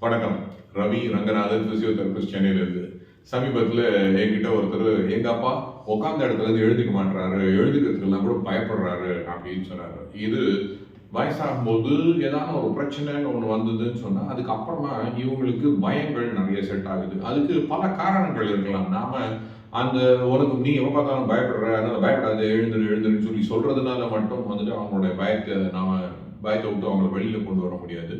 வணக்கம். ரவி ரங்கநாதன் பிசியோதெரபிஸ்ட் சென்னையிலிருந்து. சமீபத்தில் என்கிட்ட ஒருத்தர் எங்கள் அப்பா உட்காந்த இடத்துலேருந்து எழுதிக்க மாட்டுறாரு, எழுதிக்கிறதுக்கெல்லாம் கூட பயப்படுறாரு அப்படின்னு சொன்னார். இது வயசாகும்போது ஏதாவது ஒரு பிரச்சனைன்னு ஒன்று வந்ததுன்னு சொன்னால் அதுக்கப்புறமா இவங்களுக்கு பயங்கள் நிறைய செட் ஆகுது. அதுக்கு பல காரணங்கள் இருக்கலாம். நாம் அந்த உனக்கு நீ எப்போ பார்த்தாலும் பயப்படுற, அதனால் பயப்படாது, எழுந்துருன்னு சொல்லி சொல்கிறதுனால மட்டும் வந்துட்டு அவங்களுடைய பயத்தை விட்டு அவங்களை வெளியில் கொண்டு வர முடியாது.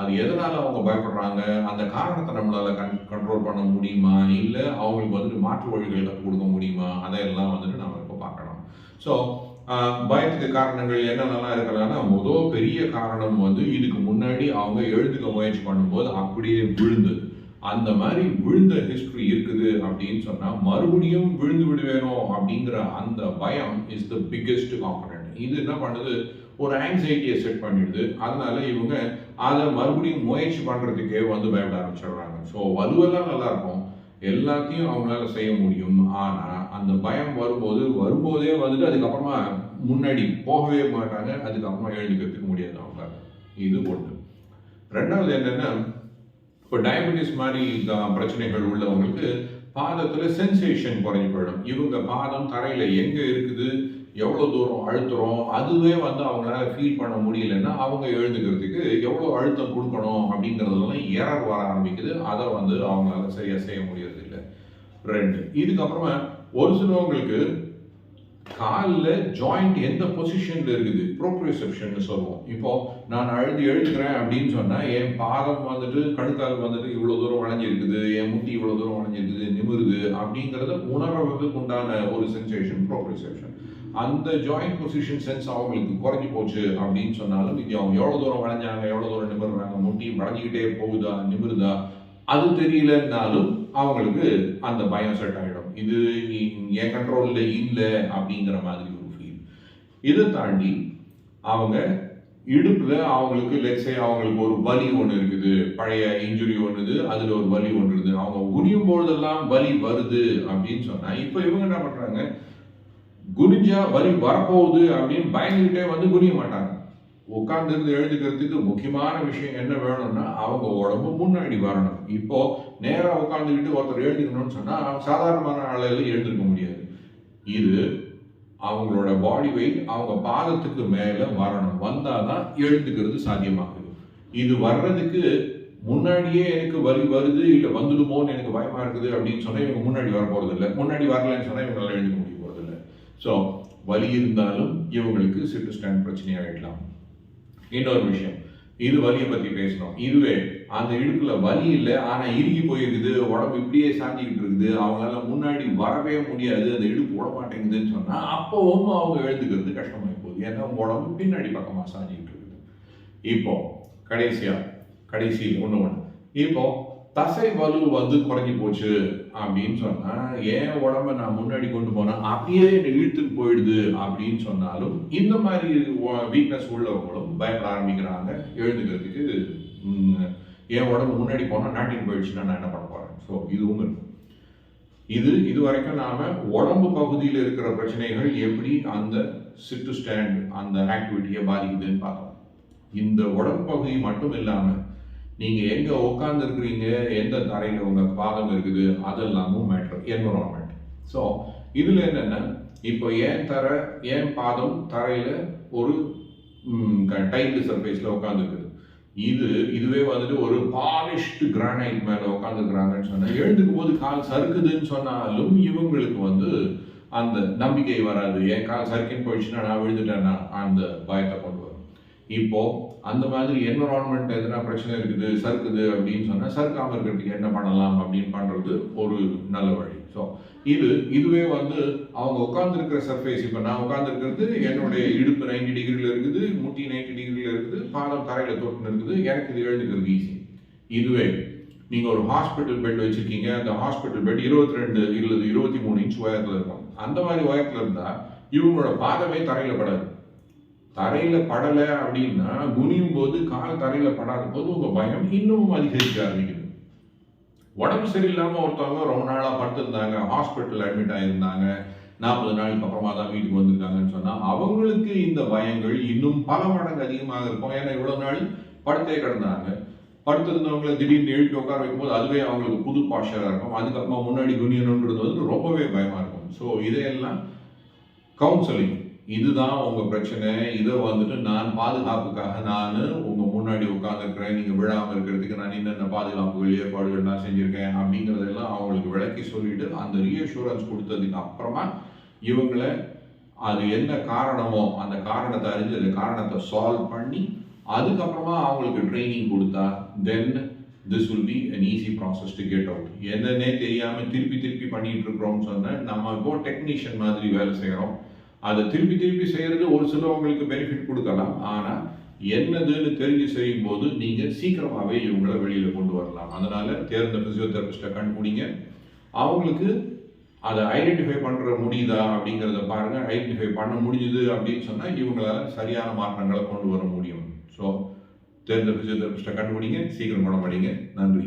அது எதனால் அவங்க பயப்படுறாங்க, அந்த காரணத்தை நம்மளால் கண்ட்ரோல் பண்ண முடியுமா, இல்லை அவங்களுக்கு வந்துட்டு மாற்று வழிகள் கற்றுக் கொடுக்க முடியுமா, அதையெல்லாம் வந்துட்டு நம்ம இப்போ பார்க்கணும். ஸோ பயத்துக்கு காரணங்கள் என்னென்னலாம் இருக்கலாம்னா, முதல் பெரிய காரணம் வந்து இதுக்கு முன்னாடி அவங்க எழுதுக்க முயற்சி பண்ணும்போது அப்படியே விழுந்தது. அந்த மாதிரி விழுந்த ஹிஸ்ட்ரி இருக்குது அப்படின்னு சொன்னால் மறுபடியும் விழுந்து விடுவேனோ அப்படிங்கிற அந்த பயம் இஸ் த பிக்கெஸ்ட் காம்பனண்ட். இது என்ன பண்ணுது, ஒரு ஆங்ஸைட்டியை செட் பண்ணிடுது. அதனால இவங்க அதை மறுபடியும் முயற்சி பண்ணுறதுக்கே வந்து பயப்பட ஆரம்பிச்சிடுறாங்க. ஸோ வலுவெல்லாம் நல்லா இருக்கும், எல்லாத்தையும் அவங்களால செய்ய முடியும். ஆனால் அந்த பயம் வரும்போதே வந்துட்டு அதுக்கப்புறமா முன்னாடி போகவே மாட்டாங்க, அதுக்கப்புறமா எழுந்துக்கிறதுக்கு முடியாது அவங்களால. இது ஒன்று. ரெண்டாவது என்னென்னா, இப்போ டயபெட்டிஸ் மாதிரி பிரச்சனைகள் உள்ளவங்களுக்கு பாதத்தில் சென்சேஷன் குறைஞ்சி போயிடும். இவங்க பாதம் தரையில் எங்கே இருக்குது, எவ்வளோ தூரம் அழுத்துறோம், அதுவே வந்து அவங்களால ஃபீல் பண்ண முடியலன்னா அவங்க எழுந்துக்கிறதுக்கு எவ்வளோ அழுத்தம் கொடுக்கணும் அப்படிங்கிறதுலாம் எரர் வர ஆரம்பிக்குது. அதை வந்து அவங்களால சரியாக செய்ய முடியறது இல்லை. 2, இதுக்கப்புறமா ஒரு சிலவங்களுக்கு காலில் ஜாயிண்ட் எந்த பொசிஷனில் இருக்குது, ப்ரோப்ரியோசெப்ஷன் சொல்லுவோம். இப்போ நான் எழுதுக்கிறேன் அப்படின்னு சொன்னால் என் பாதம் வந்துட்டு கணுக்கால் வந்துட்டு இவ்வளோ தூரம் வளைஞ்சிருக்குது, என் முட்டி இவ்வளோ தூரம் வளைஞ்சிருக்குது, நிமிருது அப்படிங்கிறத உணர்றதுக்கு உண்டான ஒரு சென்சேஷன் ப்ரோப்ரியோசெப்ஷன். அந்த ஜாயிண்ட் பொசிஷன் சென்ஸ் அவங்களுக்கு குறைஞ்சி போச்சு அப்படின்னு சொன்னாலும் இது அவங்க எவ்வளோ தூரம் வளைஞ்சாங்க, எவ்வளோ தூரம் நிமிர்றாங்க, முட்டி வளைஞ்சிக்கிட்டே போகுதா நிமிருதா அது தெரியலன்னாலும் அவங்களுக்கு அந்த பயம் செட் ஆகிடும். இது என் கண்ட்ரோலில் இல்லை அப்படிங்கிற மாதிரி ஒரு ஃபீல். இதை தாண்டி அவங்க இடுப்பில் அவங்களுக்கு லெட்ஸே அவங்களுக்கு ஒரு வலி ஒன்று இருக்குது, பழைய இன்ஜுரி ஒன்றுது, அதில் ஒரு வலி ஒன்று இருக்குது, அவங்க குனியும் பொழுதெல்லாம் வலி வருது அப்படின்னு சொன்னால் இப்போ இவங்க என்ன பண்ணுறாங்க, குனிஞ்சா வலி வரப்போகுது அப்படின்னு பயந்துகிட்டே வந்து குனிய மாட்டாங்க. உட்கார்ந்து எழுதுக்கிறதுக்கு முக்கியமான விஷயம் என்ன வேணும்னா அவங்க உடம்பு முன்னாடி வரணும். இப்போ நேராக உட்காந்துக்கிட்டு ஒருத்தர் எழுதிக்கணும்னு சொன்னால் அவங்க சாதாரணமான அளவில் எழுந்திருக்க முடியாது. இது அவங்களோட பாடி வெயிட் அவங்க பாதத்துக்கு மேலே வரணும், வந்தால் தான் எழுதுக்கிறது சாத்தியமாகுது. இது வர்றதுக்கு முன்னாடியே எனக்கு வலி வருது இல்லை வந்துடுமோன்னு எனக்கு பயமா இருக்குது அப்படின்னு சொன்னால் இவங்க முன்னாடி வர போகிறது இல்லை, முன்னாடி வரலன்னு சொன்னால் இவங்களால எழுதிக்க முடியும் போகிறது இல்லை. ஸோ வலி இருந்தாலும் இவங்களுக்கு சிட் டு ஸ்டாண்ட் பிரச்சனையாகிடலாம். இன்னொரு விஷயம், இது வலியை பற்றி பேசணும். இதுவே அந்த இடுப்பில் வலி இல்லை ஆனால் இறுகி போயிருக்குது, உடம்பு இப்படியே சாஞ்சிக்கிட்டு இருக்குது, அவங்களால முன்னாடி வரவே முடியாது, அந்த இடுப்பு விட மாட்டேங்குதுன்னு சொன்னால் அப்போவும் அவங்க எழுதுக்கிறது கஷ்டமாகி போகுது. ஏன்னா அவங்க உடம்பு பின்னாடி பக்கமாக சாஞ்சிக்கிட்டு இருக்குது. இப்போ கடைசியில் ஒன்று இப்போ தசை வலு வந்து குறைஞ்சி போச்சு அப்படின்னு சொன்னால் என் உடம்ப நான் முன்னாடி கொண்டு போனால் அப்படியே என்னை இழுத்துட்டு போயிடுது அப்படின்னு சொன்னாலும் இந்த மாதிரி வீக்னஸ் உள்ளவங்களும் பயப்பட ஆரம்பிக்கிறாங்க எழுதுக்கிறதுக்கு. என் உடம்பு முன்னாடி போனால் நாட்டின் போயிடுச்சுன்னா நான் என்ன பண்ண போகிறேன். ஸோ இதுவும் இருக்கும். இது வரைக்கும் நாம் உடம்பு பகுதியில் இருக்கிற பிரச்சனைகள் எப்படி அந்த சிட் டு ஸ்டாண்ட் அந்த ஆக்டிவிட்டியை பாதிக்குதுன்னு பார்த்தோம். இந்த உடம்பு பகுதி மட்டும் இல்லாமல் நீங்கள் எங்கே உட்காந்துருக்குறீங்க, எந்த தரையில் உங்கள் பாதம் இருக்குது, அதெல்லாமும் மேட்ரு, என்விரான்மெண்ட். ஸோ இதில் என்னென்னா, இப்போ என் பாதம் தரையில் ஒரு டைல்டு சர்ஃபேஸில் உட்காந்துருக்குது. இதுவே வந்துட்டு ஒரு பாலிஷ்டு கிரானைட் மேலே உட்காந்துருக்குறாங்கன்னு சொன்னால் எழுந்துக்கும் போது கால் சறுக்குதுன்னு சொன்னாலும் இவங்களுக்கு வந்து அந்த நம்பிக்கை வராது. என் கால் சறுக்கின்னு போயிடுச்சுன்னா நான் விழுந்துட்டேன்னா அந்த பயத்தை கொண்டு வரும். இப்போ அந்த மாதிரி என்விரான்மெண்ட் எதனா பிரச்சனை இருக்குது, சறுக்குது அப்படின்னு சொன்னால் சறுக்காமல் இருக்கிறதுக்கு என்ன பண்ணலாம் அப்படின்னு பண்ணுறது ஒரு நல்ல வழி. ஸோ இதுவே வந்து அவங்க உட்காந்துருக்கிற சர்ஃபேஸ், இப்போ நான் உட்காந்துருக்கிறது என்னுடைய இடுப்பு 90 டிகிரியில் இருக்குது, முட்டி 90 டிகிரியில் இருக்குது, பாதம் தரையில் தொட்டுன்னு இருக்குது, எனக்கு இது எழுதுக்கிறது ஈஸி. இதுவே நீங்கள் ஒரு ஹாஸ்பிட்டல் பெட் வச்சுருக்கீங்க, அந்த ஹாஸ்பிட்டல் பெட் 22 இல்லை 23 இன்ச் உயரத்தில் இருக்கும். அந்த மாதிரி உயரத்தில் இருந்தால் இவங்களோட பாதமே தரையில் படாது. தரையில் படலை அப்படின்னா குனியும் போது கால் தரையில் படாத போது உங்கள் பயம் இன்னும் அதிகரிக்க ஆரம்பிக்குது. உடம்பு சரியில்லாமல் ஒருத்தவங்க ரொம்ப நாளாக படுத்திருந்தாங்க, ஹாஸ்பிட்டல் அட்மிட் ஆகியிருந்தாங்க, 40 நாளுக்கு அப்புறமா தான் வீட்டுக்கு வந்திருக்காங்கன்னு சொன்னால் அவங்களுக்கு இந்த பயங்கள் இன்னும் பல மடங்கு அதிகமாக இருக்கும். ஏன்னா இவ்வளோ நாள் படுத்தே கிடந்தாங்க. படுத்திருந்தவங்களை திடீர்னு எழுப்பி உட்கார வைக்கும்போது அதுவே அவங்களுக்கு புது பாஷராக இருக்கும். அதுக்கப்புறமா முன்னாடி குனியணுன்றது வந்து ரொம்பவே பயமாக இருக்கும். ஸோ இதையெல்லாம் கவுன்சிலிங், இதுதான் உங்கள் பிரச்சனை, இதை வந்துட்டு நான் பாதுகாப்புக்காக நான் உங்கள் முன்னாடி உட்காந்துருக்கிறேன், நீங்கள் விழாமல் இருக்கிறதுக்கு நான் என்னென்ன பாதுகாப்புகள் ஏற்பாடுகள் நான் செஞ்சுருக்கேன் அப்படிங்கிறதெல்லாம் அவங்களுக்கு விளக்கி சொல்லிவிட்டு அந்த ரீஅஷூரன்ஸ் கொடுத்ததுக்கு அப்புறமா இவங்களை அது என்ன காரணமோ அந்த காரணத்தை அறிஞ்சு அந்த காரணத்தை சால்வ் பண்ணி அதுக்கப்புறமா அவங்களுக்கு ட்ரைனிங் கொடுத்தா then this will be an easy process to get out. என்னன்னே தெரியாமல் திருப்பி பண்ணிட்டு இருக்கிறோம்னு சொன்னால் நம்ம இப்போ டெக்னீஷியன் மாதிரி வேலை செய்கிறோம். அதை திருப்பி செய்கிறது ஒரு சிலவங்களுக்கு பெனிஃபிட் கொடுக்கலாம். ஆனால் என்னதுன்னு தெரிஞ்சு செய்யும் போது நீங்கள் சீக்கிரமாகவே இவங்களை வெளியில் கொண்டு வரலாம். அதனால் தேர்ந்த ஃபிசியோதெரபிஸ்ட்டை கண்டுபிடிங்க. அவங்களுக்கு அதை ஐடென்டிஃபை பண்ணுற முடியுதா அப்படிங்கிறத பாருங்கள். ஐடென்டிஃபை பண்ண முடிஞ்சுது அப்படின்னு சொன்னால் இவங்களால சரியான மாற்றங்களை கொண்டு வர முடியும். ஸோ தேர்ந்த ஃபிசியோதெரபிஸ்ட்டை கண்டுபிடிங்க, சீக்கிரம் குணமடைங்க. நன்றி.